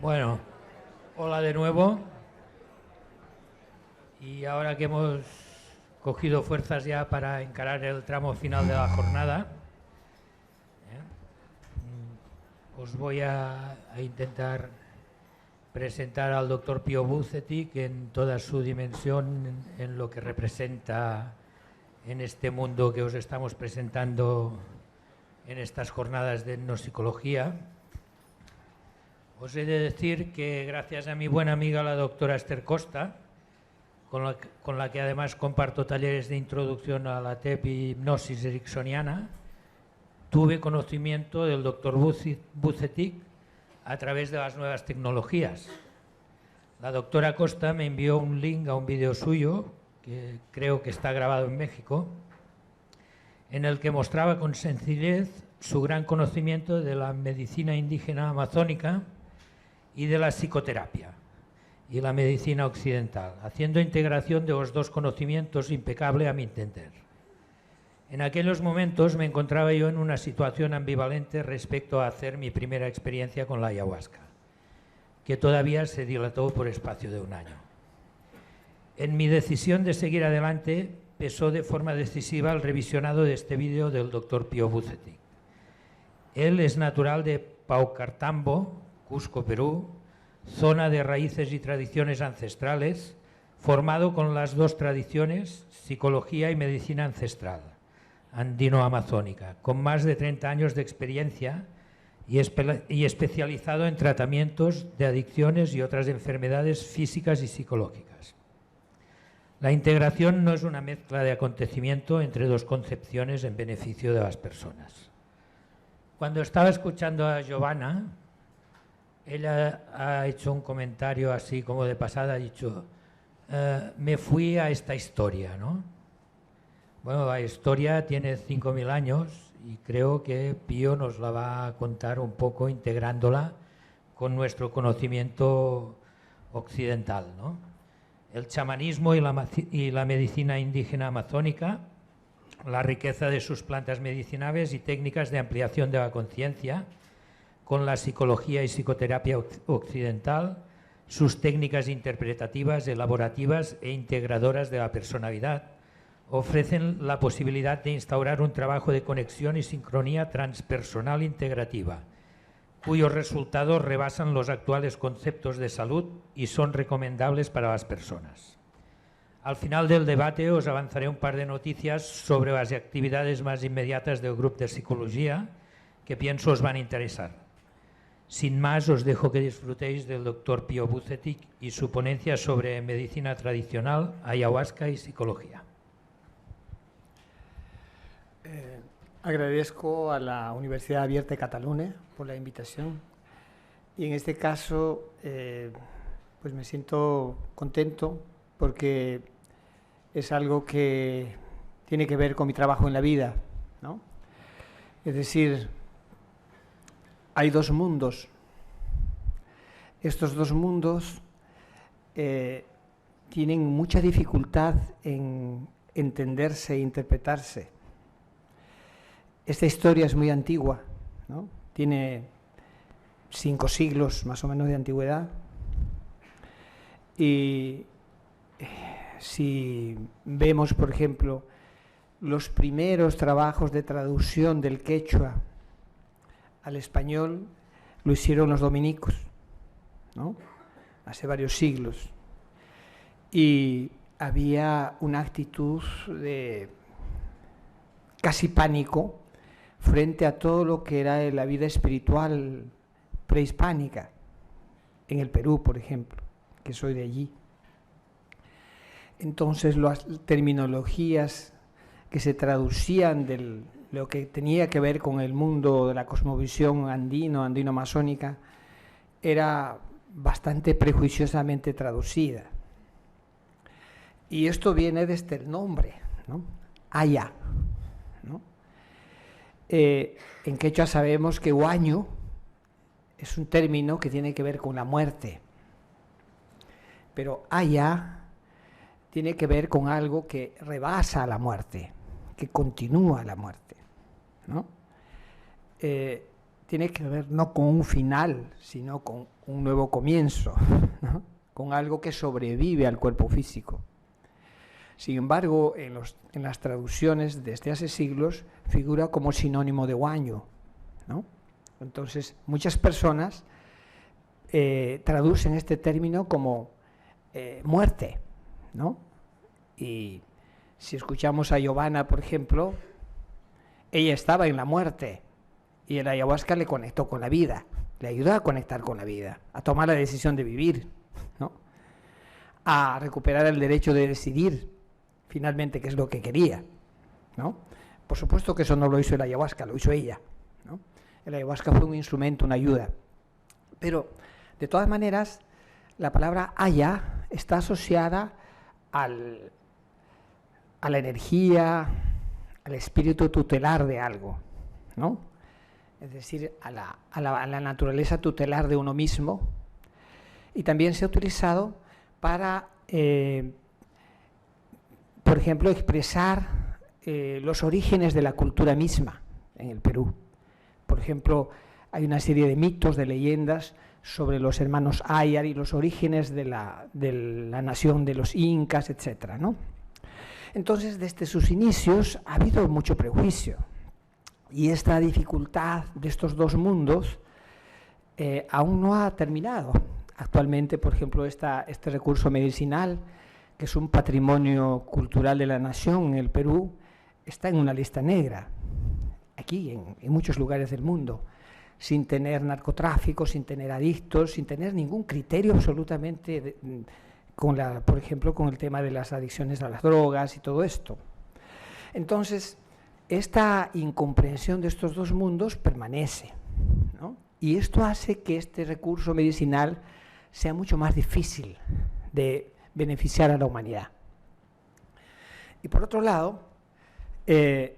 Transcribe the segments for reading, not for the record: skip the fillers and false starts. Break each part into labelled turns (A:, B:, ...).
A: Bueno, hola de nuevo. Y ahora que hemos cogido fuerzas ya para encarar el tramo final de la jornada, os voy a intentar presentar al doctor Pío Bucetic en toda su dimensión, en lo que representa en este mundo que os estamos presentando en estas jornadas de etnopsicología. Os he de decir que gracias a mi buena amiga la doctora Esther Costa, con la que además comparto talleres de introducción a la TEP y hipnosis ericksoniana, tuve conocimiento del doctor Bucetic a través de las nuevas tecnologías. La doctora Costa me envió un link a un vídeo suyo, que creo que está grabado en México, en el que mostraba con sencillez su gran conocimiento de la medicina indígena amazónica y de la psicoterapia y la medicina occidental, haciendo integración de los dos conocimientos impecable a mi entender. En aquellos momentos me encontraba yo en una situación ambivalente respecto a hacer mi primera experiencia con la ayahuasca, que todavía se dilató por espacio de un año. En mi decisión de seguir adelante pesó de forma decisiva el revisionado de este vídeo del doctor Pío Bucetic. Él es natural de Paucartambo, Cusco, Perú, zona de raíces y tradiciones ancestrales, formado con las dos tradiciones, psicología y medicina ancestral, andino-amazónica, con más de 30 años de experiencia y especializado en tratamientos de adicciones y otras enfermedades físicas y psicológicas. La integración no es una mezcla de acontecimiento entre dos concepciones en beneficio de las personas. Cuando estaba escuchando a Giovanna, ella ha hecho un comentario así como de pasada, ha dicho, me fui a esta historia, ¿no? Bueno, la historia tiene 5.000 años y creo que Pío nos la va a contar un poco integrándola con nuestro conocimiento occidental, ¿no? El chamanismo y la medicina indígena amazónica, la riqueza de sus plantas medicinales y técnicas de ampliación de la conciencia, con la psicología y psicoterapia occidental, sus técnicas interpretativas, elaborativas e integradoras de la personalidad, ofrecen la posibilidad de instaurar un trabajo de conexión y sincronía transpersonal integrativa, cuyos resultados rebasan los actuales conceptos de salud y son recomendables para las personas. Al final del debate os avanzaré un par de noticias sobre las actividades más inmediatas del grupo de psicología que pienso os van a interesar. Sin más, os dejo que disfrutéis del doctor Pío Bucetic y su ponencia sobre medicina tradicional, ayahuasca y psicología.
B: Agradezco a la Universidad Abierta de Cataluña por la invitación y en este caso pues me siento contento porque es algo que tiene que ver con mi trabajo en la vida, ¿no? Es decir, hay dos mundos. Estos dos mundos tienen mucha dificultad en entenderse e interpretarse. Esta historia es muy antigua, ¿no? Tiene 5 siglos más o menos de antigüedad. Y si vemos, por ejemplo, los primeros trabajos de traducción del quechua al español, lo hicieron los dominicos, ¿no? Hace varios siglos. Y había una actitud de casi pánico frente a todo lo que era la vida espiritual prehispánica, en el Perú, por ejemplo, que soy de allí. Entonces, las terminologías que se traducían de lo que tenía que ver con el mundo de la cosmovisión andino-amazónica, era bastante prejuiciosamente traducida. Y esto viene desde el nombre, ¿no? Aya, ¿no? En quechua sabemos que huaño es un término que tiene que ver con la muerte, pero aya tiene que ver con algo que rebasa la muerte, que continúa la muerte, ¿no? tiene que ver no con un final, sino con un nuevo comienzo, ¿no? Con algo que sobrevive al cuerpo físico. Sin embargo, en las traducciones desde hace siglos figura como sinónimo de guaño, ¿no? Entonces, muchas personas traducen este término como muerte, ¿no? Y si escuchamos a Giovanna, por ejemplo, ella estaba en la muerte y el ayahuasca le conectó con la vida, le ayudó a conectar con la vida, a tomar la decisión de vivir, ¿no? A recuperar el derecho de decidir finalmente qué es lo que quería, ¿no? Por supuesto que eso no lo hizo el ayahuasca, lo hizo ella, ¿no? El ayahuasca fue un instrumento, una ayuda. Pero, de todas maneras, la palabra haya está asociada a la energía, al espíritu tutelar de algo, ¿no? Es decir, a la naturaleza tutelar de uno mismo. Y también se ha utilizado para, por ejemplo, expresar los orígenes de la cultura misma en el Perú. Por ejemplo, hay una serie de mitos, de leyendas sobre los hermanos Ayar y los orígenes de la nación de los incas, etcétera, ¿no? Entonces, desde sus inicios ha habido mucho prejuicio y esta dificultad de estos dos mundos aún no ha terminado. Actualmente, por ejemplo, este recurso medicinal, que es un patrimonio cultural de la nación en el Perú, está en una lista negra, aquí, en muchos lugares del mundo, sin tener narcotráfico, sin tener adictos, sin tener ningún criterio absolutamente, por ejemplo, con el tema de las adicciones a las drogas y todo esto. Entonces, esta incomprensión de estos dos mundos permanece, ¿no? Y esto hace que este recurso medicinal sea mucho más difícil de beneficiar a la humanidad. Y por otro lado, el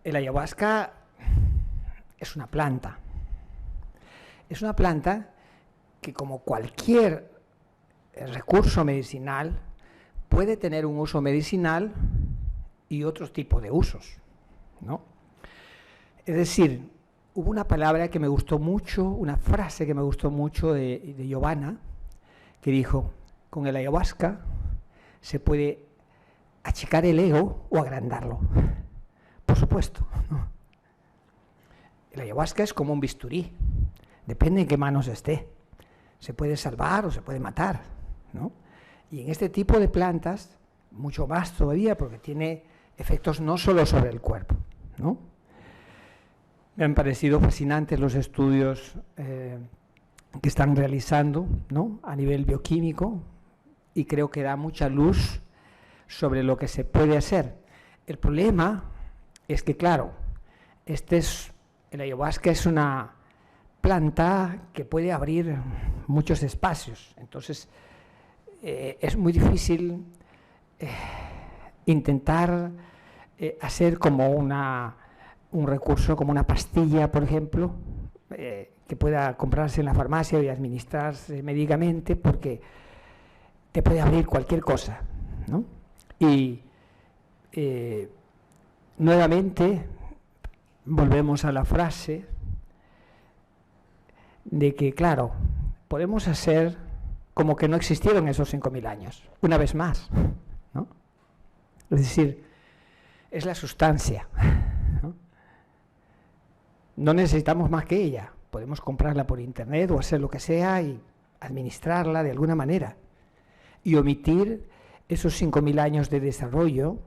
B: ayahuasca es una planta. Es una planta que, como cualquier recurso medicinal, puede tener un uso medicinal y otro tipo de usos, ¿no? Es decir, hubo una palabra que me gustó mucho, una frase que me gustó mucho de Giovanna, que dijo: con el ayahuasca se puede achicar el ego o agrandarlo. Por supuesto, ¿no? El ayahuasca es como un bisturí, depende en qué manos esté. Se puede salvar o se puede matar, ¿no? Y en este tipo de plantas, mucho más todavía, porque tiene efectos no solo sobre el cuerpo, ¿no? Me han parecido fascinantes los estudios que están realizando, ¿no?, a nivel bioquímico, y creo que da mucha luz sobre lo que se puede hacer. El problema es que, claro, el ayahuasca es una planta que puede abrir muchos espacios, entonces es muy difícil intentar hacer como un recurso, como una pastilla, por ejemplo, que pueda comprarse en la farmacia y administrarse médicamente, porque te puede abrir cualquier cosa, ¿no? Y nuevamente volvemos a la frase de que, claro, podemos hacer como que no existieron esos 5.000 años, una vez más, ¿no? Es decir, es la sustancia, ¿no? No necesitamos más que ella, podemos comprarla por internet o hacer lo que sea y administrarla de alguna manera y omitir esos 5.000 años de desarrollo,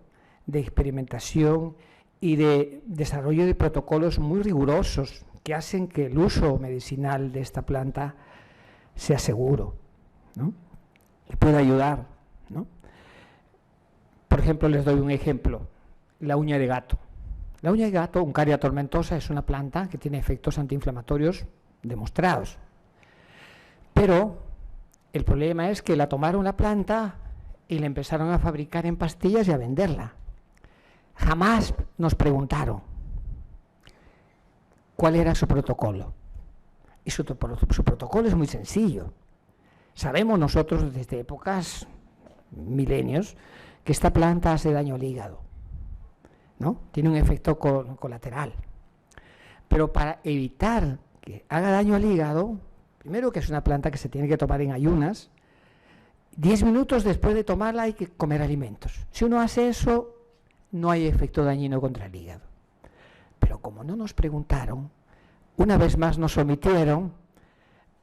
B: de experimentación y de desarrollo de protocolos muy rigurosos que hacen que el uso medicinal de esta planta sea seguro, ¿no?, y pueda ayudar, ¿no? Por ejemplo, les doy un ejemplo: la uña de gato. La uña de gato, Uncaria tomentosa, es una planta que tiene efectos antiinflamatorios demostrados. Pero el problema es que la tomaron la planta y la empezaron a fabricar en pastillas y a venderla. Jamás nos preguntaron cuál era su protocolo. Y su protocolo es muy sencillo. Sabemos nosotros desde épocas, milenios, que esta planta hace daño al hígado, ¿no? Tiene un efecto colateral. Pero para evitar que haga daño al hígado, primero que es una planta que se tiene que tomar en ayunas, 10 minutos después de tomarla hay que comer alimentos. Si uno hace eso, no hay efecto dañino contra el hígado. Pero como no nos preguntaron, una vez más nos omitieron,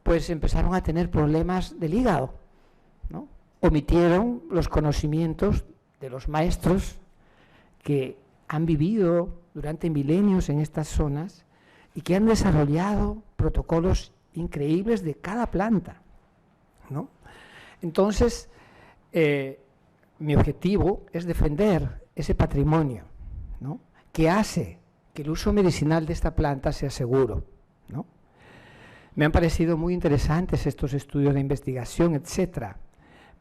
B: pues empezaron a tener problemas del hígado, ¿no? Omitieron los conocimientos de los maestros que han vivido durante milenios en estas zonas y que han desarrollado protocolos increíbles de cada planta, ¿no? Entonces, mi objetivo es defender ese patrimonio, ¿no?, que hace que el uso medicinal de esta planta sea seguro, ¿no? Me han parecido muy interesantes estos estudios de investigación, etcétera,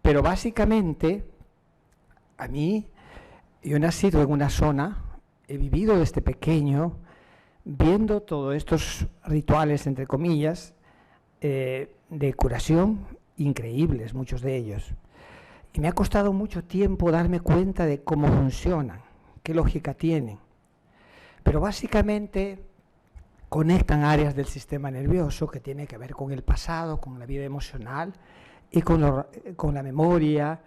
B: pero básicamente a mí, yo he nacido en una zona, he vivido desde pequeño viendo todos estos rituales, entre comillas, de curación increíbles, muchos de ellos. Y me ha costado mucho tiempo darme cuenta de cómo funcionan, qué lógica tienen. Pero básicamente conectan áreas del sistema nervioso que tiene que ver con el pasado, con la vida emocional y con la memoria,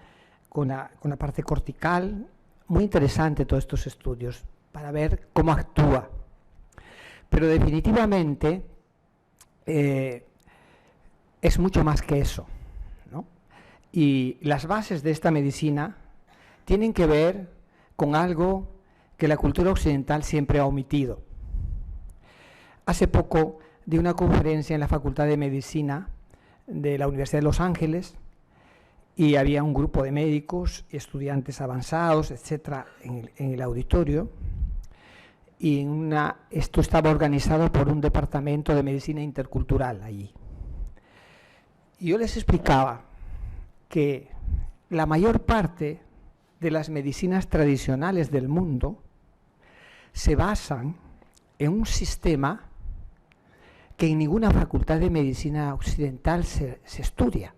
B: con la parte cortical. Muy interesante todos estos estudios para ver cómo actúa. Pero definitivamente es mucho más que eso, ¿no? Y las bases de esta medicina tienen que ver con algo que la cultura occidental siempre ha omitido. Hace poco di una conferencia en la Facultad de Medicina de la Universidad de Los Ángeles y había un grupo de médicos, estudiantes avanzados, etcétera, en el auditorio. Y esto estaba organizado por un departamento de medicina intercultural allí. Y yo les explicaba que la mayor parte de las medicinas tradicionales del mundo se basan en un sistema que en ninguna facultad de medicina occidental se estudia.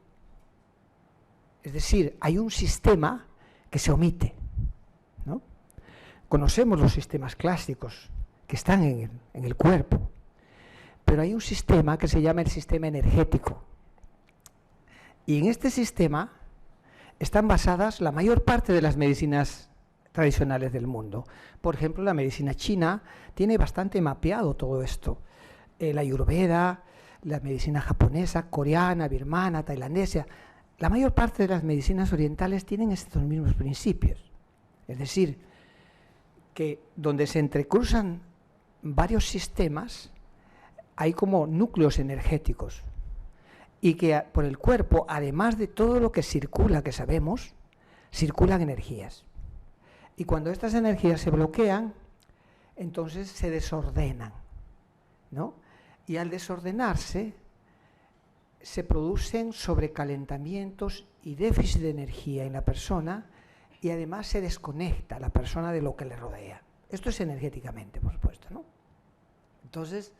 B: Es decir, hay un sistema que se omite, ¿no? Conocemos los sistemas clásicos que están en el cuerpo, pero hay un sistema que se llama el sistema energético. Y en este sistema están basadas la mayor parte de las medicinas tradicionales del mundo. Por ejemplo, la medicina china tiene bastante mapeado todo esto. La ayurveda, la medicina japonesa, coreana, birmana, tailandesa. La mayor parte de las medicinas orientales tienen estos mismos principios. Es decir, que donde se entrecruzan varios sistemas, hay como núcleos energéticos. Y que por el cuerpo, además de todo lo que circula, que sabemos, circulan energías. Y cuando estas energías se bloquean, entonces se desordenan, ¿no? Y al desordenarse, se producen sobrecalentamientos y déficit de energía en la persona y además se desconecta la persona de lo que le rodea. Esto es energéticamente, por supuesto, ¿no? Entonces,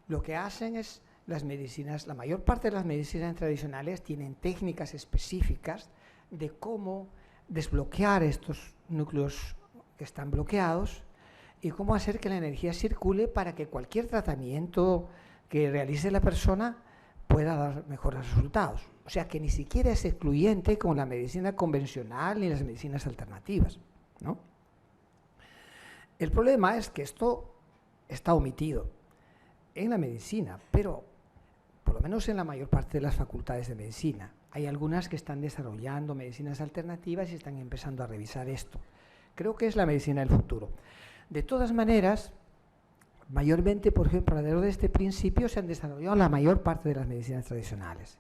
B: lo que hacen es las medicinas, la mayor parte de las medicinas tradicionales tienen técnicas específicas de cómo desbloquear estos núcleos que están bloqueados y cómo hacer que la energía circule para que cualquier tratamiento que realice la persona pueda dar mejores resultados. O sea, que ni siquiera es excluyente con la medicina convencional ni las medicinas alternativas, ¿no? El problema es que esto está omitido en la medicina, pero por lo menos en la mayor parte de las facultades de medicina. Hay algunas que están desarrollando medicinas alternativas y están empezando a revisar esto. Creo que es la medicina del futuro. De todas maneras, mayormente, por ejemplo, alrededor de este principio se han desarrollado la mayor parte de las medicinas tradicionales.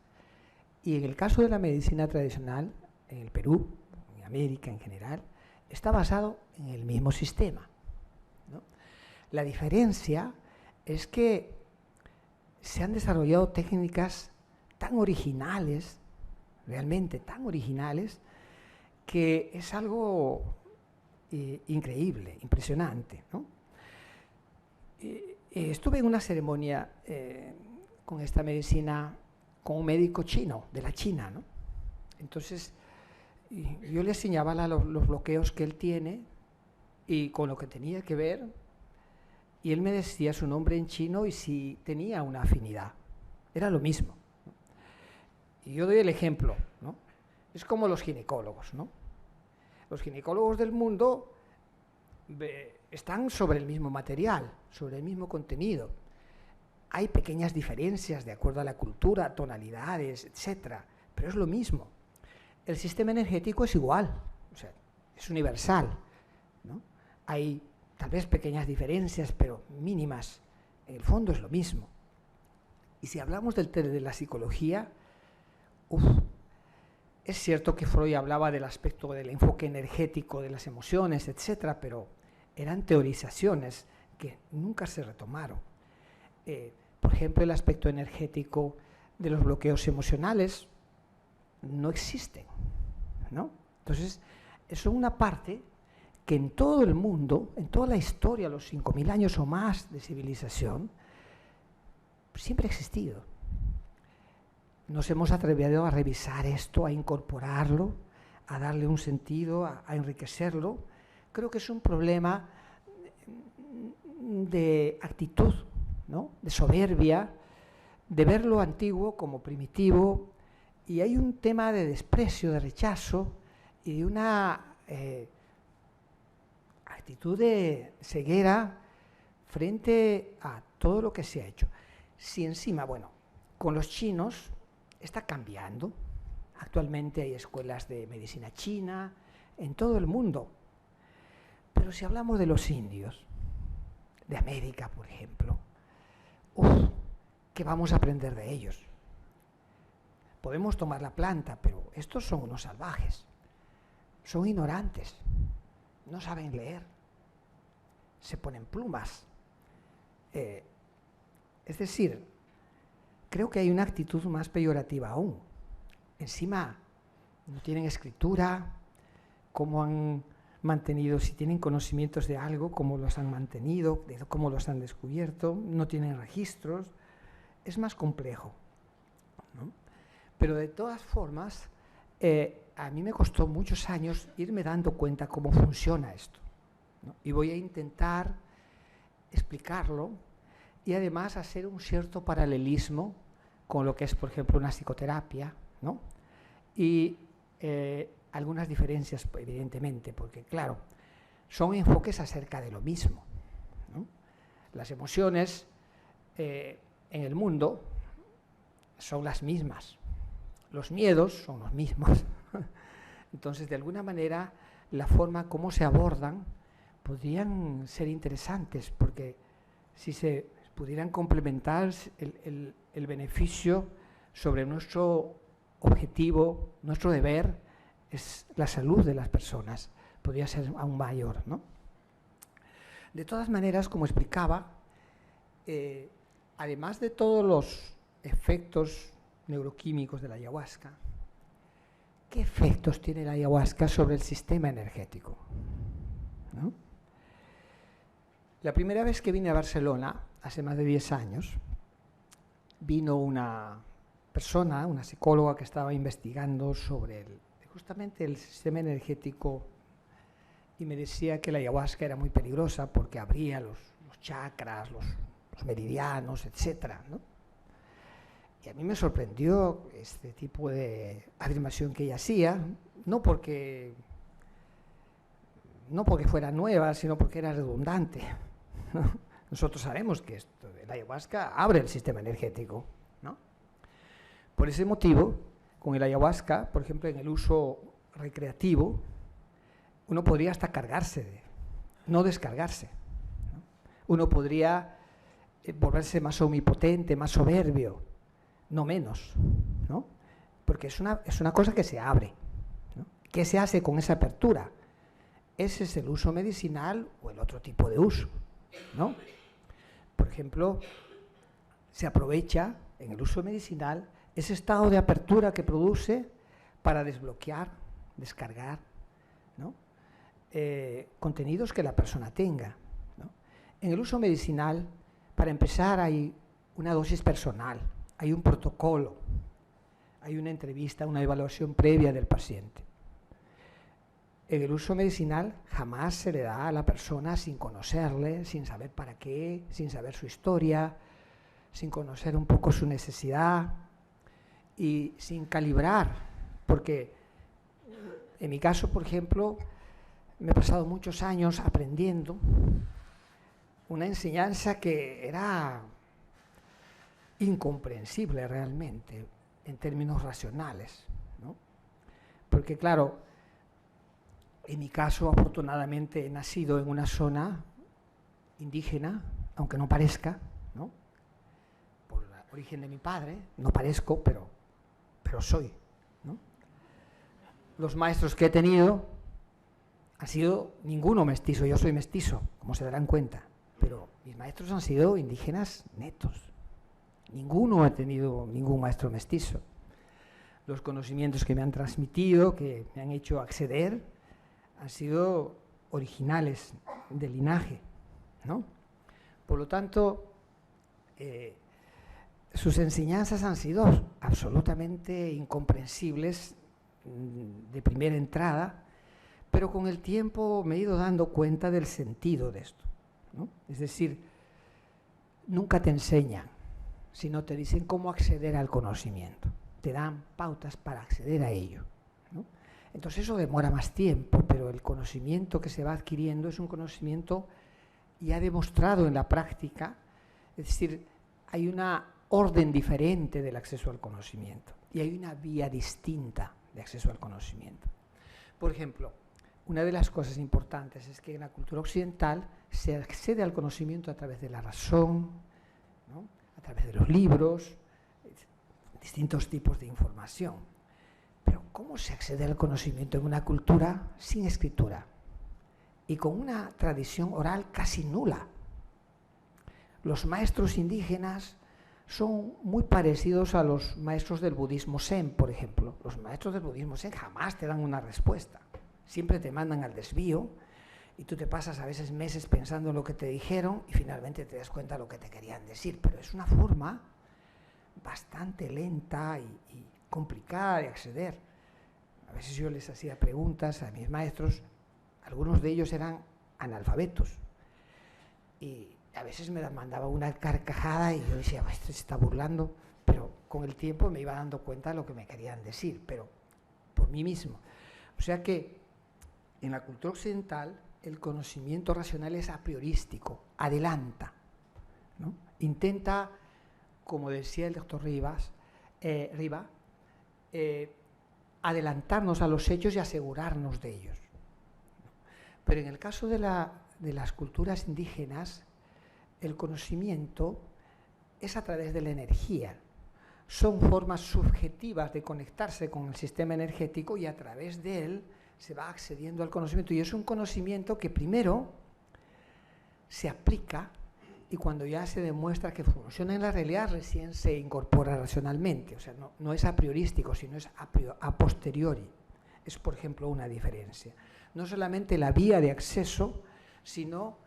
B: Y en el caso de la medicina tradicional, en el Perú, en América en general, está basado en el mismo sistema, ¿no? La diferencia es que se han desarrollado técnicas tan originales, realmente tan originales, que es algo increíble, impresionante, ¿no? Estuve en una ceremonia con esta medicina, con un médico chino, de la China, ¿no? Entonces, yo le señalaba los bloqueos que él tiene y con lo que tenía que ver, y él me decía su nombre en chino y si tenía una afinidad. Era lo mismo. Y yo doy el ejemplo, ¿no? Es como los ginecólogos, ¿no? Los ginecólogos del mundo están sobre el mismo material, sobre el mismo contenido. Hay pequeñas diferencias de acuerdo a la cultura, tonalidades, etcétera, pero es lo mismo. El sistema energético es igual, o sea, es universal, ¿no? Hay tal vez pequeñas diferencias, pero mínimas. En el fondo es lo mismo. Y si hablamos de la psicología, es cierto que Freud hablaba del aspecto del enfoque energético de las emociones, etcétera, pero eran teorizaciones que nunca se retomaron. Por ejemplo, el aspecto energético de los bloqueos emocionales no existen, ¿no? Entonces, es una parte que en todo el mundo, en toda la historia, los 5.000 años o más de civilización, siempre ha existido. Nos hemos atrevido a revisar esto, a incorporarlo, a darle un sentido, a enriquecerlo. Creo que es un problema de actitud, ¿no? De soberbia, de ver lo antiguo como primitivo, y hay un tema de desprecio, de rechazo y de una actitud de ceguera frente a todo lo que se ha hecho. Si encima, bueno, con los chinos está cambiando. Actualmente hay escuelas de medicina china en todo el mundo. Pero si hablamos de los indios, de América, por ejemplo, ¿qué vamos a aprender de ellos? Podemos tomar la planta, pero estos son unos salvajes. Son ignorantes. No saben leer. Se ponen plumas. Es decir, creo que hay una actitud más peyorativa aún. Encima, no tienen escritura, cómo han mantenido, si tienen conocimientos de algo, cómo los han mantenido, cómo los han descubierto, no tienen registros. Es más complejo, ¿no? Pero de todas formas, a mí me costó muchos años irme dando cuenta cómo funciona esto, ¿no? Y voy a intentar explicarlo y además hacer un cierto paralelismo con lo que es, por ejemplo, una psicoterapia, ¿no? Y algunas diferencias, evidentemente, porque, claro, son enfoques acerca de lo mismo, ¿no? Las emociones en el mundo son las mismas, los miedos son los mismos. Entonces, de alguna manera, la forma como se abordan podrían ser interesantes, porque si se pudieran complementar el beneficio sobre nuestro objetivo, nuestro deber, es la salud de las personas, podría ser aún mayor, ¿no? De todas maneras, como explicaba, además de todos los efectos neuroquímicos de la ayahuasca, ¿qué efectos tiene la ayahuasca sobre el sistema energético? ¿No? La primera vez que vine a Barcelona, hace más de 10 años, vino una persona, una psicóloga que estaba investigando sobre justamente el sistema energético y me decía que la ayahuasca era muy peligrosa porque abría los chakras, los meridianos, etcétera, ¿no? Y a mí me sorprendió este tipo de afirmación que ella hacía, no porque fuera nueva, sino porque era redundante, ¿no? Nosotros sabemos que esto de la ayahuasca abre el sistema energético, ¿no? Por ese motivo, con el ayahuasca, por ejemplo, en el uso recreativo, uno podría hasta cargarse, no descargarse, ¿no? Uno podría volverse más omnipotente, más soberbio, no menos, ¿no? Porque es una cosa que se abre, ¿no? ¿Qué se hace con esa apertura? Ese es el uso medicinal o el otro tipo de uso, ¿no? Por ejemplo, se aprovecha en el uso medicinal ese estado de apertura que produce para desbloquear, descargar, ¿no? Contenidos que la persona tenga, ¿no? En el uso medicinal, para empezar, hay una dosis personal, hay un protocolo, hay una entrevista, una evaluación previa del paciente. en el uso medicinal jamás se le da a la persona sin conocerle, sin saber para qué, sin saber su historia, sin conocer un poco su necesidad y sin calibrar, porque en mi caso, por ejemplo, me he pasado muchos años aprendiendo una enseñanza que era incomprensible realmente en términos racionales, ¿no? Porque claro, en mi caso afortunadamente he nacido en una zona indígena, aunque no parezca, ¿no? Por el origen de mi padre, no parezco, pero soy, ¿no? Los maestros que he tenido han sido ninguno mestizo, yo soy mestizo, como se darán cuenta, pero mis maestros han sido indígenas netos. Ninguno ha tenido ningún maestro mestizo. Los conocimientos que me han transmitido, que me han hecho acceder, han sido originales de linaje, ¿no? Por lo tanto, sus enseñanzas han sido absolutamente incomprensibles de primera entrada, pero con el tiempo me he ido dando cuenta del sentido de esto, ¿no? Es decir, nunca te enseñan, sino te dicen cómo acceder al conocimiento. Te dan pautas para acceder a ello, ¿no? Entonces eso demora más tiempo, pero el conocimiento que se va adquiriendo es un conocimiento ya demostrado en la práctica, es decir, hay una orden diferente del acceso al conocimiento y hay una vía distinta de acceso al conocimiento. Por ejemplo, una de las cosas importantes es que en la cultura occidental se accede al conocimiento a través de la razón, ¿no? A través de los libros, distintos tipos de información. Pero ¿cómo se accede al conocimiento en una cultura sin escritura y con una tradición oral casi nula? Los maestros indígenas son muy parecidos a los maestros del budismo zen, por ejemplo. Los maestros del budismo zen jamás te dan una respuesta, siempre te mandan al desvío y tú te pasas a veces meses pensando en lo que te dijeron y finalmente te das cuenta de lo que te querían decir, pero es una forma bastante lenta y complicada de acceder. A veces yo les hacía preguntas a mis maestros, algunos de ellos eran analfabetos y a veces me mandaba una carcajada y yo decía, este se está burlando, pero con el tiempo me iba dando cuenta de lo que me querían decir, pero por mí mismo. O sea que en la cultura occidental el conocimiento racional es a priorístico, adelanta, ¿no? Intenta, como decía el doctor Riva, adelantarnos a los hechos y asegurarnos de ellos. Pero en el caso de las culturas indígenas, el conocimiento es a través de la energía. Son formas subjetivas de conectarse con el sistema energético y a través de él se va accediendo al conocimiento. Y es un conocimiento que primero se aplica y cuando ya se demuestra que funciona en la realidad recién se incorpora racionalmente. O sea, no es a priorístico, sino es a posteriori. Es, por ejemplo, una diferencia. No solamente la vía de acceso, sino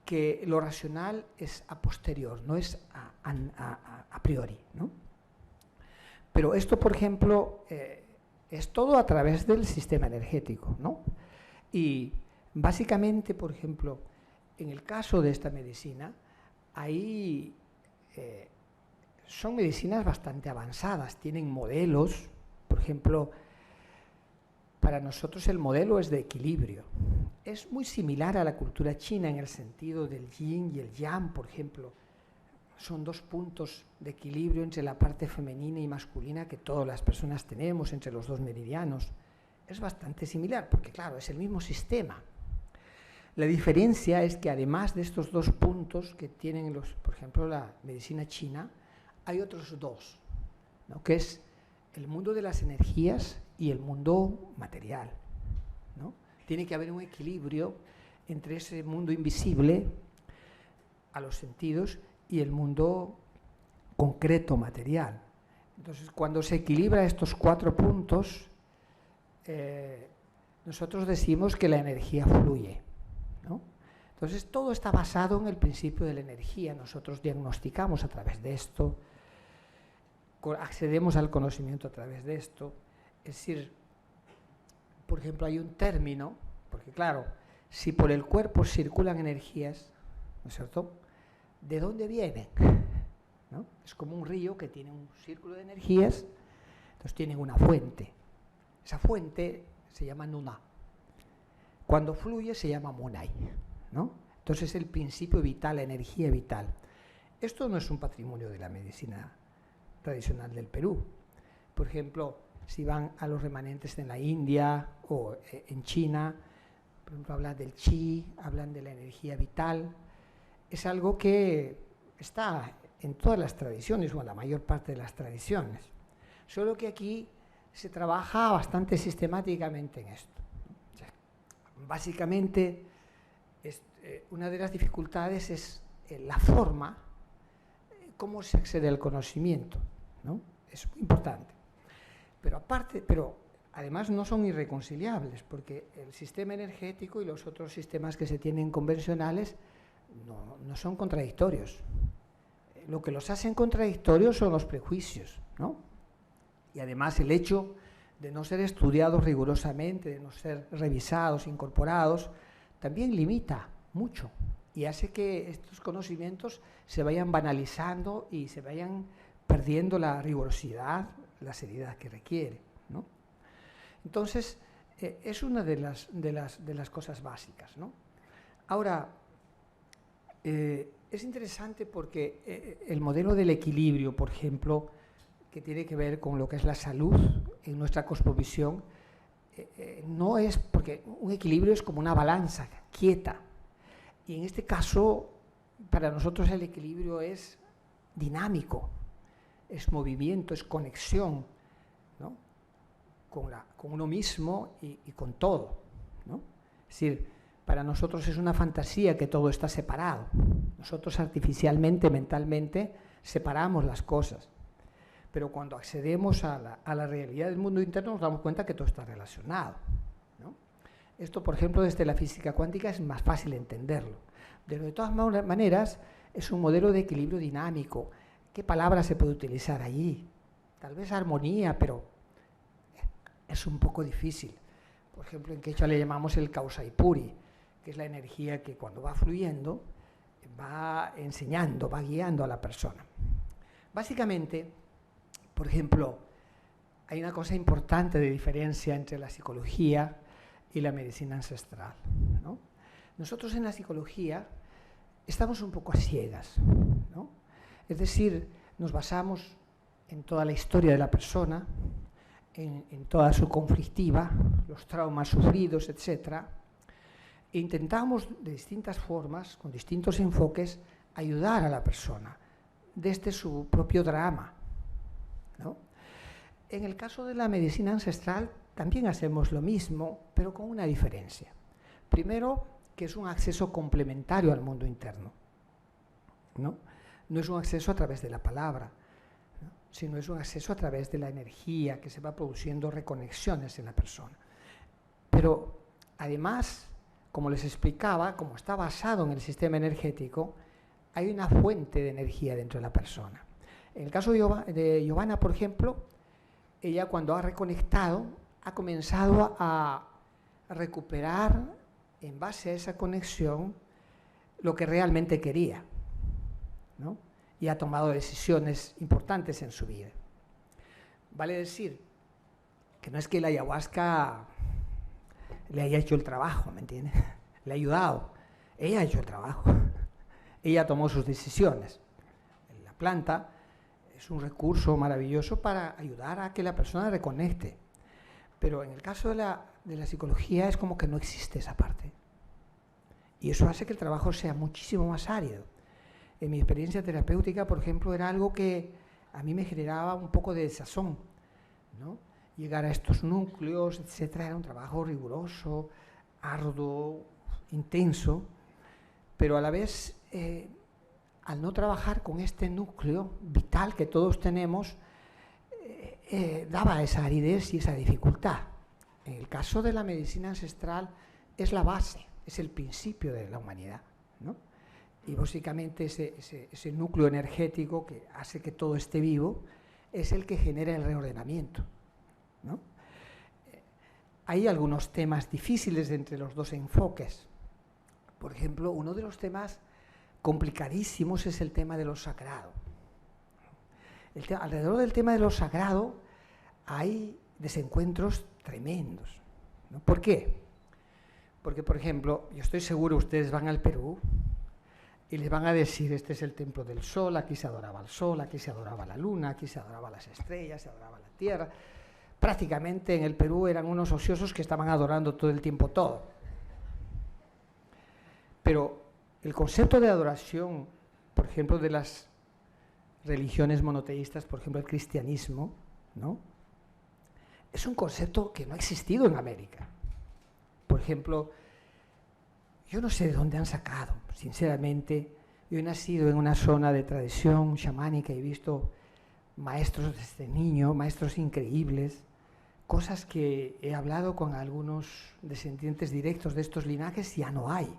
B: que lo racional es a posterior, no es a priori, ¿no? Pero esto, por ejemplo, es todo a través del sistema energético, ¿no? Y básicamente, por ejemplo, en el caso de esta medicina, ahí son medicinas bastante avanzadas, tienen modelos, por ejemplo, para nosotros el modelo es de equilibrio. Es muy similar a la cultura china en el sentido del yin y el yang, por ejemplo. Son dos puntos de equilibrio entre la parte femenina y masculina que todas las personas tenemos, entre los dos meridianos. Es bastante similar, porque claro, es el mismo sistema. La diferencia es que además de estos dos puntos que tienen, por ejemplo, la medicina china, hay otros dos, ¿no? Que es el mundo de las energías y el mundo material, ¿no? Tiene que haber un equilibrio entre ese mundo invisible a los sentidos y el mundo concreto, material. Entonces, cuando se equilibra estos cuatro puntos, nosotros decimos que la energía fluye, ¿no? Entonces, todo está basado en el principio de la energía. Nosotros diagnosticamos a través de esto, accedemos al conocimiento a través de esto. Es decir, por ejemplo, hay un término, porque claro, si por el cuerpo circulan energías, ¿no es cierto?, ¿de dónde vienen? ¿No? Es como un río que tiene un círculo de energías, entonces tienen una fuente. Esa fuente se llama Nuna. Cuando fluye se llama Monai, ¿no? Entonces es el principio vital, la energía vital. Esto no es un patrimonio de la medicina tradicional del Perú. Por ejemplo, si van a los remanentes en la India o en China, por ejemplo, hablan del chi, hablan de la energía vital. Es algo que está en todas las tradiciones, o en la mayor parte de las tradiciones. Solo que aquí se trabaja bastante sistemáticamente en esto. O sea, básicamente, una de las dificultades es la forma, cómo se accede al conocimiento, ¿no? Es muy importante. Pero además no son irreconciliables, porque el sistema energético y los otros sistemas que se tienen convencionales no son contradictorios. Lo que los hacen contradictorios son los prejuicios, ¿no? Y además el hecho de no ser estudiados rigurosamente, de no ser revisados, incorporados, también limita mucho y hace que estos conocimientos se vayan banalizando y se vayan perdiendo la rigurosidad, la seriedad que requiere, ¿no? Entonces, es una de las cosas básicas, ¿no? Ahora, es interesante porque el modelo del equilibrio, por ejemplo, que tiene que ver con lo que es la salud en nuestra cosmovisión, no es porque un equilibrio es como una balanza quieta. Y en este caso, para nosotros el equilibrio es dinámico, es movimiento, es conexión, ¿no?, con uno mismo y con todo, ¿no? Es decir, para nosotros es una fantasía que todo está separado. Nosotros artificialmente, mentalmente, separamos las cosas. Pero cuando accedemos a la realidad del mundo interno nos damos cuenta que todo está relacionado, ¿no? Esto, por ejemplo, desde la física cuántica es más fácil entenderlo. Pero de todas maneras es un modelo de equilibrio dinámico. ¿Qué palabra se puede utilizar allí? Tal vez armonía, pero es un poco difícil. Por ejemplo, en quechua le llamamos el Kausaipuri, que es la energía que cuando va fluyendo va enseñando, va guiando a la persona. Básicamente, por ejemplo, hay una cosa importante de diferencia entre la psicología y la medicina ancestral, ¿no? Nosotros en la psicología estamos un poco a ciegas, ¿no? Es decir, nos basamos en toda la historia de la persona, en toda su conflictiva, los traumas sufridos, etc. E intentamos de distintas formas, con distintos enfoques, ayudar a la persona desde su propio drama, ¿no? En el caso de la medicina ancestral también hacemos lo mismo, pero con una diferencia. Primero, que es un acceso complementario al mundo interno, ¿no? No es un acceso a través de la palabra, ¿no?, sino es un acceso a través de la energía que se va produciendo reconexiones en la persona. Pero además, como les explicaba, como está basado en el sistema energético, hay una fuente de energía dentro de la persona. En el caso de Giovanna, por ejemplo, ella cuando ha reconectado, ha comenzado a recuperar, en base a esa conexión, lo que realmente quería, ¿no? Y ha tomado decisiones importantes en su vida. Vale decir que no es que la ayahuasca le haya hecho el trabajo, ¿me entiendes? Le ha ayudado. Ella ha hecho el trabajo. Ella tomó sus decisiones. La planta es un recurso maravilloso para ayudar a que la persona reconecte. Pero en el caso de la psicología es como que no existe esa parte. Y eso hace que el trabajo sea muchísimo más árido. En mi experiencia terapéutica, por ejemplo, era algo que a mí me generaba un poco de desazón, ¿no? Llegar a estos núcleos, etcétera, era un trabajo riguroso, arduo, intenso, pero a la vez, al no trabajar con este núcleo vital que todos tenemos, daba esa aridez y esa dificultad. En el caso de la medicina ancestral es la base, es el principio de la humanidad, ¿no? Y básicamente ese núcleo energético que hace que todo esté vivo es el que genera el reordenamiento, ¿no? hay algunos temas difíciles entre los dos enfoques. Por ejemplo, uno de los temas complicadísimos es el tema de lo sagrado. Alrededor del tema de lo sagrado hay desencuentros tremendos, ¿no? ¿Por qué? Porque, por ejemplo, yo estoy seguro, ustedes van al Perú y les van a decir, este es el templo del sol, aquí se adoraba al sol, aquí se adoraba la luna, aquí se adoraba las estrellas, se adoraba la tierra. Prácticamente en el Perú eran unos ociosos que estaban adorando todo el tiempo todo. Pero el concepto de adoración, por ejemplo, de las religiones monoteístas, por ejemplo, el cristianismo, ¿no? Es un concepto que no ha existido en América. Por ejemplo, yo no sé de dónde han sacado, sinceramente. Yo he nacido en una zona de tradición chamánica y he visto maestros desde niño, maestros increíbles, cosas que he hablado con algunos descendientes directos de estos linajes, ya no hay.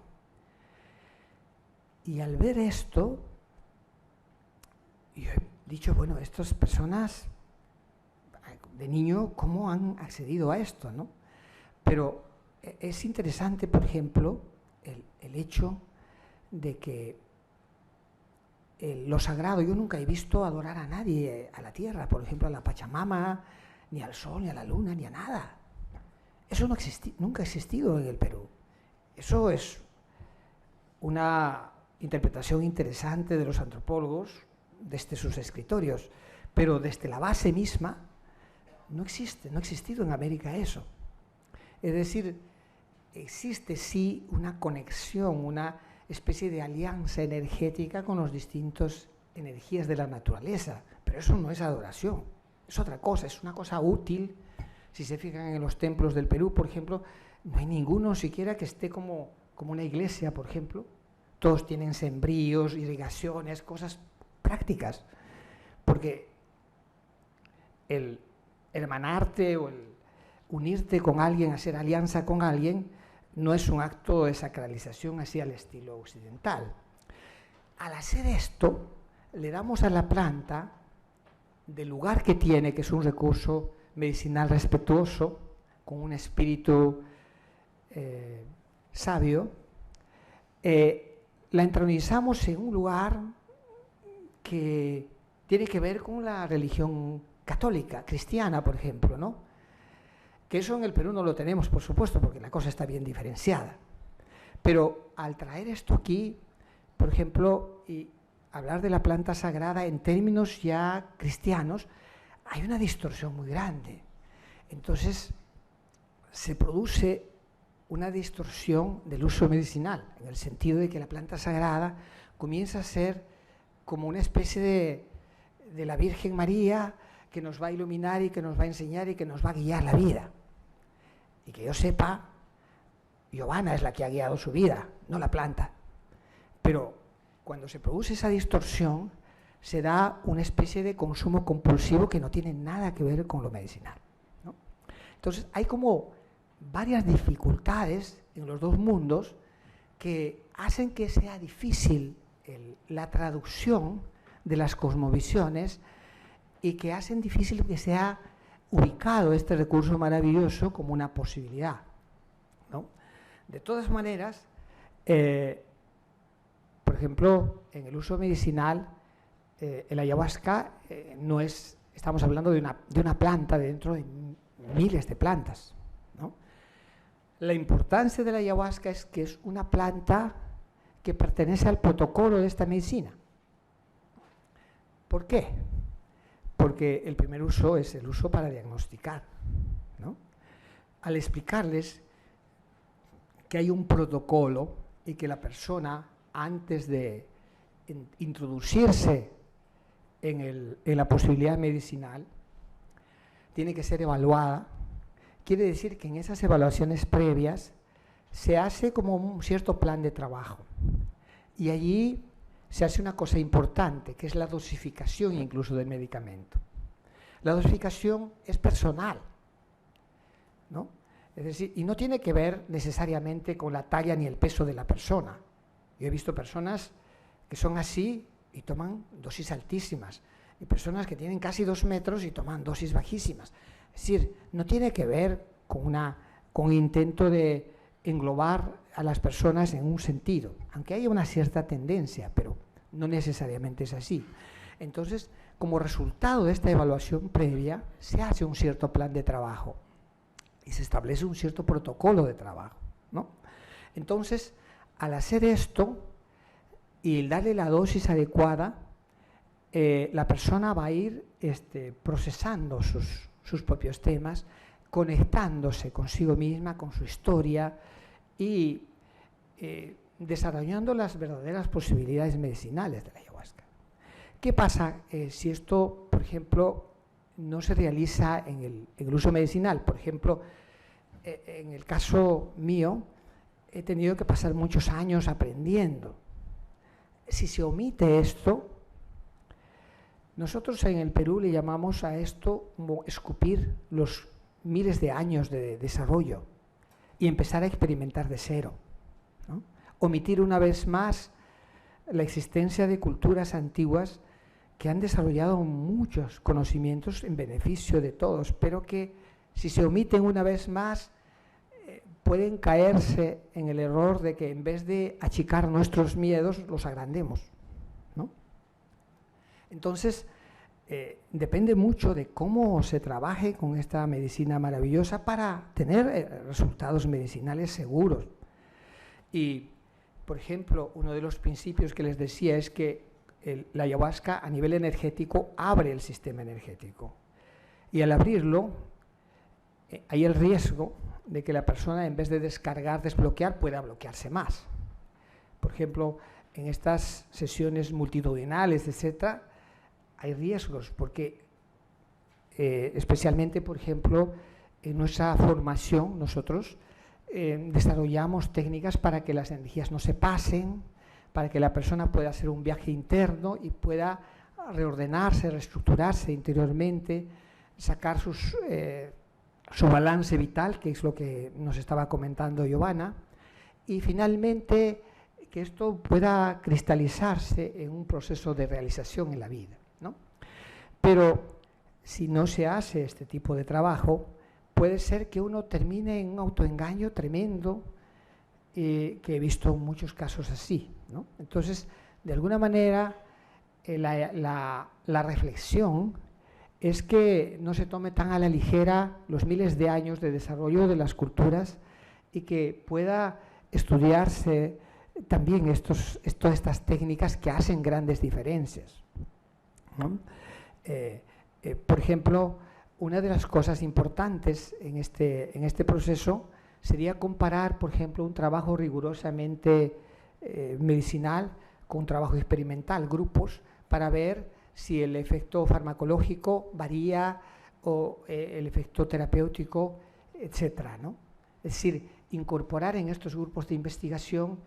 B: Y al ver esto, yo he dicho, bueno, estas personas de niño, ¿cómo han accedido a esto, no? Pero es interesante, por ejemplo, el hecho de que lo sagrado, yo nunca he visto adorar a nadie, a la tierra, por ejemplo, a la Pachamama, ni al sol, ni a la luna, ni a nada. Eso no nunca ha existido en el Perú. Eso es una interpretación interesante de los antropólogos desde sus escritorios, pero desde la base misma no existe, no ha existido en América eso. Es decir, existe sí una conexión, una especie de alianza energética con las distintas energías de la naturaleza, pero eso no es adoración, es otra cosa, es una cosa útil. Si se fijan en los templos del Perú, por ejemplo, no hay ninguno siquiera que esté como una iglesia, por ejemplo. Todos tienen sembríos, irrigaciones, cosas prácticas, porque el hermanarte o el unirte con alguien, hacer alianza con alguien, no es un acto de sacralización así al estilo occidental. Al hacer esto, le damos a la planta, del lugar que tiene, que es un recurso medicinal respetuoso, con un espíritu sabio, la entronizamos en un lugar que tiene que ver con la religión católica, cristiana, por ejemplo, ¿no? Que eso en el Perú no lo tenemos, por supuesto, porque la cosa está bien diferenciada. Pero al traer esto aquí, por ejemplo, y hablar de la planta sagrada en términos ya cristianos, hay una distorsión muy grande. Entonces, se produce una distorsión del uso medicinal, en el sentido de que la planta sagrada comienza a ser como una especie de la Virgen María que nos va a iluminar y que nos va a enseñar y que nos va a guiar la vida. Y que yo sepa, Giovanna es la que ha guiado su vida, no la planta. Pero cuando se produce esa distorsión, se da una especie de consumo compulsivo que no tiene nada que ver con lo medicinal, ¿no? Entonces, hay como varias dificultades en los dos mundos que hacen que sea difícil la traducción de las cosmovisiones y que hacen difícil que sea ubicado este recurso maravilloso como una posibilidad, ¿no? De todas maneras, por ejemplo, en el uso medicinal, el ayahuasca no es, estamos hablando de una planta dentro de miles de plantas, ¿no? La importancia de la ayahuasca es que es una planta que pertenece al protocolo de esta medicina. ¿Por qué? Porque el primer uso es el uso para diagnosticar, ¿no? Al explicarles que hay un protocolo y que la persona, antes de introducirse en la posibilidad medicinal, tiene que ser evaluada. Quiere decir que en esas evaluaciones previas se hace como un cierto plan de trabajo. Y allí se hace una cosa importante, que es la dosificación incluso del medicamento. La dosificación es personal, ¿no? Es decir, y no tiene que ver necesariamente con la talla ni el peso de la persona. Yo he visto personas que son así y toman dosis altísimas, y personas que tienen casi 2 metros y toman dosis bajísimas. Es decir, no tiene que ver con una con intento de englobar a las personas en un sentido, aunque haya una cierta tendencia, pero no necesariamente es así. Entonces, como resultado de esta evaluación previa, se hace un cierto plan de trabajo y se establece un cierto protocolo de trabajo, ¿no? Entonces, al hacer esto y darle la dosis adecuada, la persona va a ir procesando sus propios temas, conectándose consigo misma, con su historia y desarrollando las verdaderas posibilidades medicinales de la ayahuasca. ¿Qué pasa si esto, por ejemplo, no se realiza en el uso medicinal? Por ejemplo, en el caso mío, he tenido que pasar muchos años aprendiendo. Si se omite esto, nosotros en el Perú le llamamos a esto como escupir los miles de años de desarrollo y empezar a experimentar de cero, ¿no? Omitir una vez más la existencia de culturas antiguas que han desarrollado muchos conocimientos en beneficio de todos, pero que si se omiten una vez más pueden caerse en el error de que en vez de achicar nuestros miedos los agrandemos, ¿no? Entonces, depende mucho de cómo se trabaje con esta medicina maravillosa para tener resultados medicinales seguros. Y, por ejemplo, uno de los principios que les decía es que la ayahuasca a nivel energético abre el sistema energético. Y al abrirlo, hay el riesgo de que la persona, en vez de descargar, desbloquear, pueda bloquearse más. Por ejemplo, en estas sesiones multitudinales, etcétera, hay riesgos porque, especialmente, por ejemplo, en nuestra formación, nosotros desarrollamos técnicas para que las energías no se pasen, para que la persona pueda hacer un viaje interno y pueda reordenarse, reestructurarse interiormente, sacar su balance vital, que es lo que nos estaba comentando Giovanna, y finalmente que esto pueda cristalizarse en un proceso de realización en la vida, ¿no? Pero si no se hace este tipo de trabajo, puede ser que uno termine en un autoengaño tremendo, que he visto muchos casos así, ¿no? Entonces, de alguna manera, la reflexión es que no se tome tan a la ligera los miles de años de desarrollo de las culturas y que pueda estudiarse también todas estas técnicas que hacen grandes diferencias, ¿no? Por ejemplo, una de las cosas importantes en este proceso sería comparar, por ejemplo, un trabajo rigurosamente medicinal con un trabajo experimental, grupos, para ver si el efecto farmacológico varía o el efecto terapéutico, etcétera, ¿no? Es decir, incorporar en estos grupos de investigación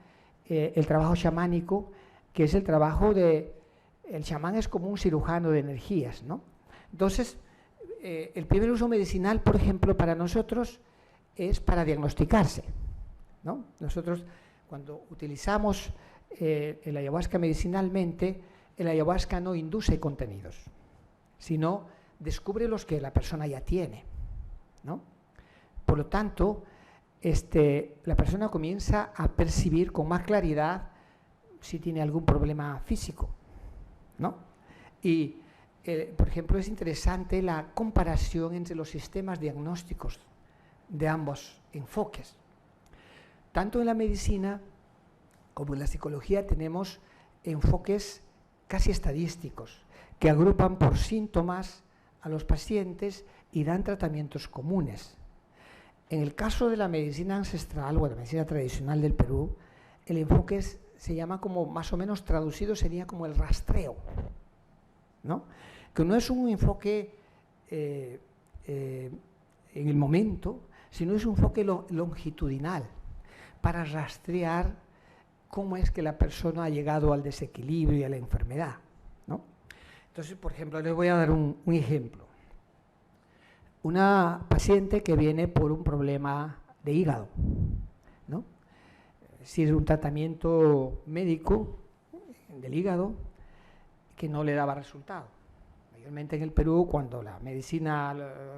B: el trabajo chamánico, que es el trabajo el chamán es como un cirujano de energías, ¿no? Entonces, el primer uso medicinal, por ejemplo, para nosotros es para diagnosticarse, ¿no? Nosotros, cuando utilizamos el ayahuasca medicinalmente, el ayahuasca no induce contenidos, sino descubre los que la persona ya tiene, ¿no? Por lo tanto, la persona comienza a percibir con más claridad si tiene algún problema físico, ¿no? Y, por ejemplo, es interesante la comparación entre los sistemas diagnósticos de ambos enfoques. Tanto en la medicina como en la psicología tenemos enfoques casi estadísticos que agrupan por síntomas a los pacientes y dan tratamientos comunes. En el caso de la medicina ancestral o la medicina tradicional del Perú, el enfoque se llama como, más o menos traducido, sería como el rastreo, ¿no? Que no es un enfoque en el momento, sino es un enfoque longitudinal para rastrear cómo es que la persona ha llegado al desequilibrio y a la enfermedad, ¿no? Entonces, por ejemplo, les voy a dar un ejemplo. Una paciente que viene por un problema de hígado, ¿no? Si es un tratamiento médico del hígado que no le daba resultado. Mayormente en el Perú, cuando la medicina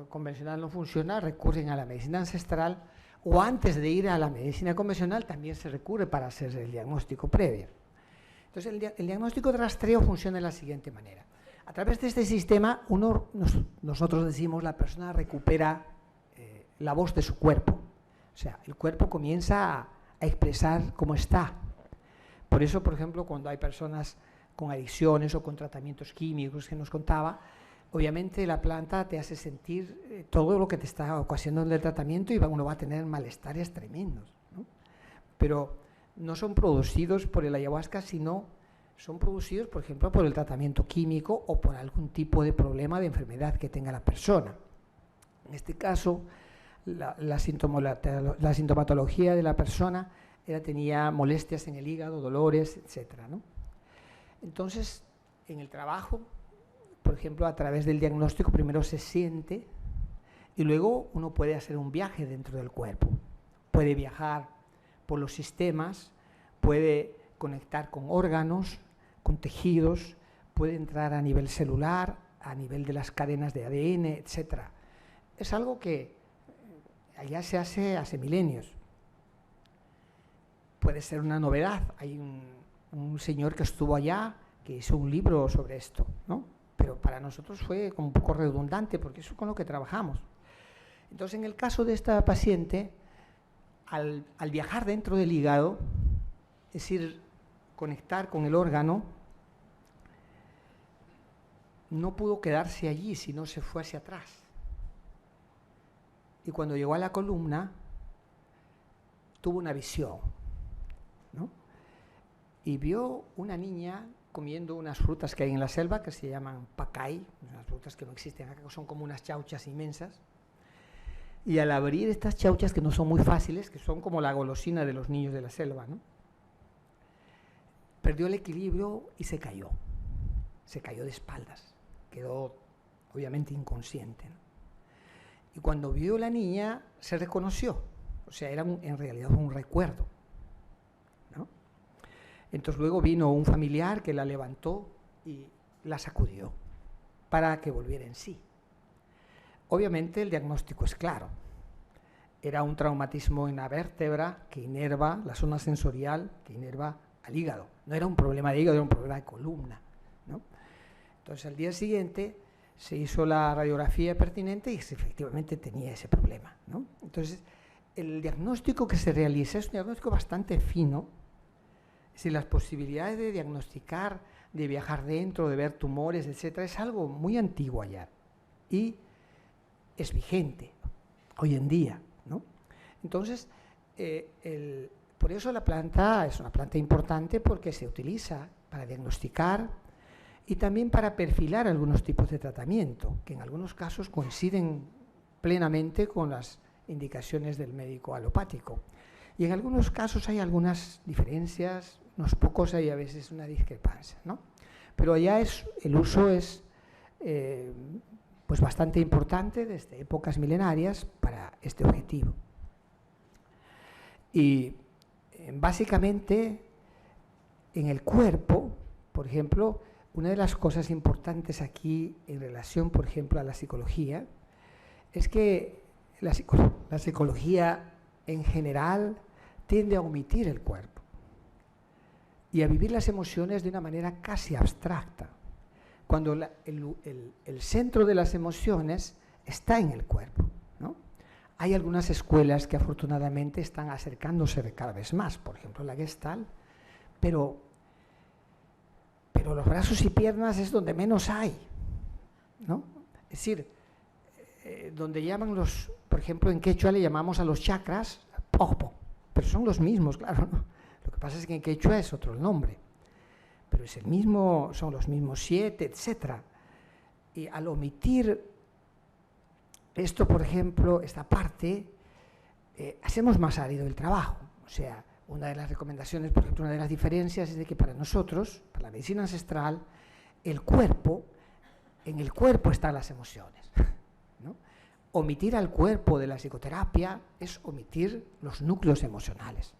B: convencional no funciona, recurren a la medicina ancestral O antes de ir a la medicina convencional también se recurre para hacer el diagnóstico previo. Entonces el diagnóstico de rastreo funciona de la siguiente manera. A través de este sistema nosotros decimos la persona recupera la voz de su cuerpo. O sea, el cuerpo comienza a expresar cómo está. Por eso, por ejemplo, cuando hay personas con adicciones o con tratamientos químicos que nos contaba, obviamente la planta te hace sentir todo lo que te está ocasionando el tratamiento y uno va a tener malestares tremendos, ¿no? Pero no son producidos por el ayahuasca, sino son producidos, por ejemplo, por el tratamiento químico o por algún tipo de problema de enfermedad que tenga la persona. En este caso, la sintomatología de la persona tenía molestias en el hígado, dolores, etc., ¿no? Entonces, en el trabajo, por ejemplo, a través del diagnóstico, primero se siente y luego uno puede hacer un viaje dentro del cuerpo. Puede viajar por los sistemas, puede conectar con órganos, con tejidos, puede entrar a nivel celular, a nivel de las cadenas de ADN, etc. Es algo que allá se hace milenios. Puede ser una novedad. Hay un señor que estuvo allá, que hizo un libro sobre esto, ¿no? Pero para nosotros fue como un poco redundante, porque eso es con lo que trabajamos. Entonces, en el caso de esta paciente, al viajar dentro del hígado, es decir, conectar con el órgano, no pudo quedarse allí, sino se fue hacia atrás. Y cuando llegó a la columna, tuvo una visión, ¿no? Y vio una niña comiendo unas frutas que hay en la selva que se llaman pacay, unas frutas que no existen acá, que son como unas chauchas inmensas. Y al abrir estas chauchas, que no son muy fáciles, que son como la golosina de los niños de la selva, ¿no? Perdió el equilibrio y se cayó. Se cayó de espaldas. Quedó obviamente inconsciente, ¿no? Y cuando vio a la niña, se reconoció. O sea, era en realidad un recuerdo, ¿no? Entonces luego vino un familiar que la levantó y la sacudió para que volviera en sí. Obviamente el diagnóstico es claro. Era un traumatismo en la vértebra que inerva la zona sensorial, que inerva al hígado. No era un problema de hígado, era un problema de columna, ¿no? Entonces al día siguiente se hizo la radiografía pertinente y efectivamente tenía ese problema, ¿no? Entonces el diagnóstico que se realiza es un diagnóstico bastante fino. Es decir, las posibilidades de diagnosticar, de viajar dentro, de ver tumores, etcétera, es algo muy antiguo ya y es vigente hoy en día, ¿no? Entonces, por eso la planta es una planta importante, porque se utiliza para diagnosticar y también para perfilar algunos tipos de tratamiento, que en algunos casos coinciden plenamente con las indicaciones del médico alopático. Y en algunos casos hay algunas diferencias, unos pocos hay a veces una discrepancia, ¿no? Pero allá el uso es pues bastante importante desde épocas milenarias para este objetivo. Y básicamente en el cuerpo, por ejemplo, una de las cosas importantes aquí en relación, por ejemplo, a la psicología, es que la psicología en general tiende a omitir el cuerpo y a vivir las emociones de una manera casi abstracta, cuando el centro de las emociones está en el cuerpo, ¿no? Hay algunas escuelas que afortunadamente están acercándose cada vez más, por ejemplo la Gestalt, pero los brazos y piernas es donde menos hay, ¿no? Es decir, donde llaman por ejemplo en quechua le llamamos a los chakras popo, pero son los mismos, claro, ¿no? Lo que pasa es que en quechua es otro el nombre, pero es el mismo, son los mismos 7, etc. Y al omitir esto, por ejemplo, esta parte, hacemos más árido el trabajo. O sea, una de las recomendaciones, por ejemplo, una de las diferencias es de que para nosotros, para la medicina ancestral, en el cuerpo están las emociones, ¿no? Omitir al cuerpo de la psicoterapia es omitir los núcleos emocionales.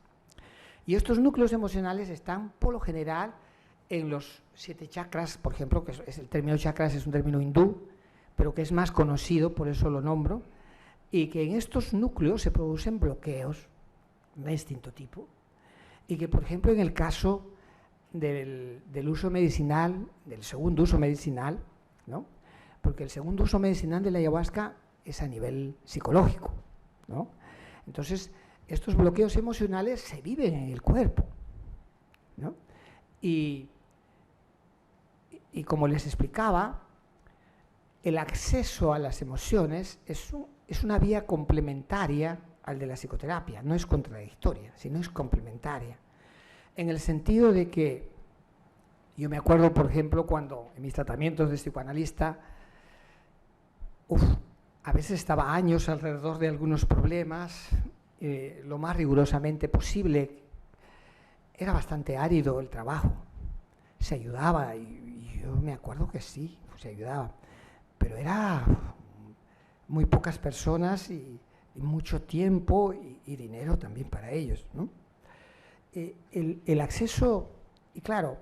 B: Y estos núcleos emocionales están, por lo general, en los 7 chakras, por ejemplo, que es el término chakras es un término hindú, pero que es más conocido, por eso lo nombro, y que en estos núcleos se producen bloqueos de distinto tipo, y que, por ejemplo, en el caso del uso medicinal, del segundo uso medicinal, ¿no? Porque el segundo uso medicinal de la ayahuasca es a nivel psicológico, ¿no? Entonces, estos bloqueos emocionales se viven en el cuerpo, ¿no? Y como les explicaba, el acceso a las emociones es una vía complementaria al de la psicoterapia, no es contradictoria, sino es complementaria. En el sentido de que yo me acuerdo, por ejemplo, cuando en mis tratamientos de psicoanalista, a veces estaba años alrededor de algunos problemas, lo más rigurosamente posible. Era bastante árido el trabajo, se ayudaba, y yo me acuerdo que sí, se ayudaba, pero era muy pocas personas y mucho tiempo y dinero también para ellos, ¿no? El acceso, y claro,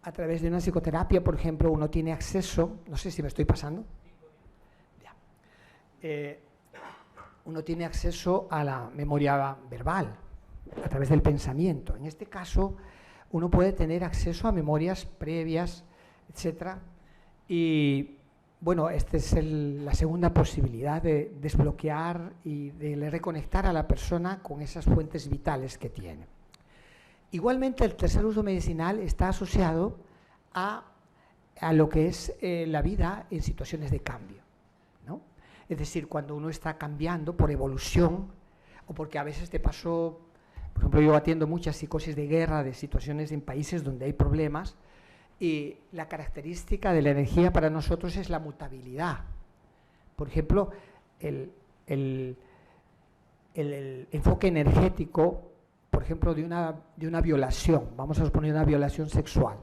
B: a través de una psicoterapia, por ejemplo, uno tiene acceso, no sé si me estoy pasando, uno tiene acceso a la memoria verbal, a través del pensamiento. En este caso, uno puede tener acceso a memorias previas, etcétera, y bueno, esta es la segunda posibilidad de desbloquear y de reconectar a la persona con esas fuentes vitales que tiene. Igualmente, el tercer uso medicinal está asociado a lo que es la vida en situaciones de cambio, ¿no? Es decir, cuando uno está cambiando por evolución, o porque a veces te pasó, por ejemplo, yo atiendo muchas psicosis de guerra, de situaciones en países donde hay problemas, y la característica de la energía para nosotros es la mutabilidad. Por ejemplo, el enfoque energético, por ejemplo, de una violación, vamos a suponer una violación sexual.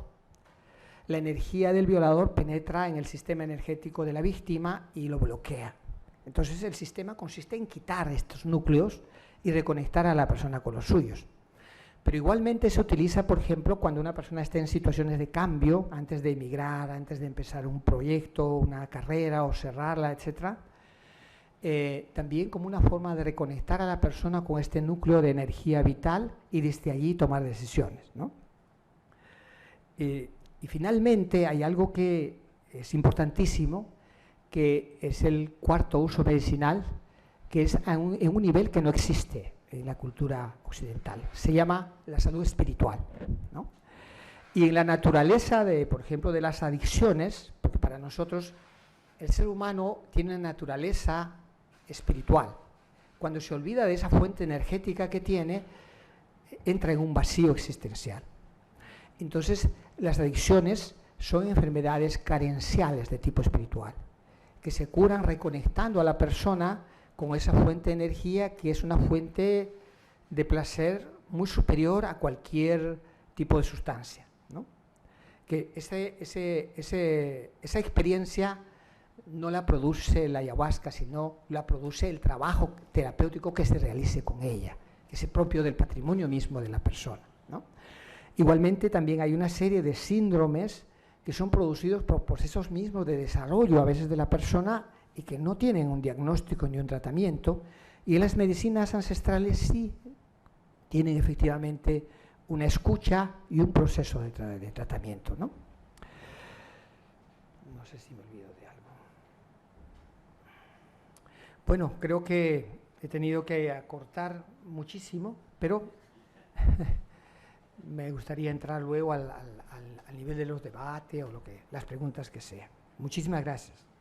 B: La energía del violador penetra en el sistema energético de la víctima y lo bloquea. Entonces el sistema consiste en quitar estos núcleos y reconectar a la persona con los suyos. Pero igualmente se utiliza, por ejemplo, cuando una persona está en situaciones de cambio, antes de emigrar, antes de empezar un proyecto, una carrera o cerrarla, etc. También como una forma de reconectar a la persona con este núcleo de energía vital y desde allí tomar decisiones, ¿no? Y finalmente hay algo que es importantísimo, que es el cuarto uso medicinal, que es en un nivel que no existe en la cultura occidental. Se llama la salud espiritual, ¿no? Y en la naturaleza, por ejemplo, de las adicciones, porque para nosotros el ser humano tiene una naturaleza espiritual. Cuando se olvida de esa fuente energética que tiene, entra en un vacío existencial. Entonces, las adicciones son enfermedades carenciales de tipo espiritual, que se curan reconectando a la persona con esa fuente de energía que es una fuente de placer muy superior a cualquier tipo de sustancia, ¿no? Que esa experiencia no la produce la ayahuasca, sino la produce el trabajo terapéutico que se realice con ella, que es propio del patrimonio mismo de la persona, ¿no? Igualmente también hay una serie de síndromes que son producidos por procesos mismos de desarrollo a veces de la persona y que no tienen un diagnóstico ni un tratamiento, y en las medicinas ancestrales sí tienen efectivamente una escucha y un proceso de tratamiento, ¿no? No sé si me olvido de algo. Bueno, creo que he tenido que acortar muchísimo, pero me gustaría entrar luego al nivel de los debates o las preguntas que sean. Muchísimas gracias.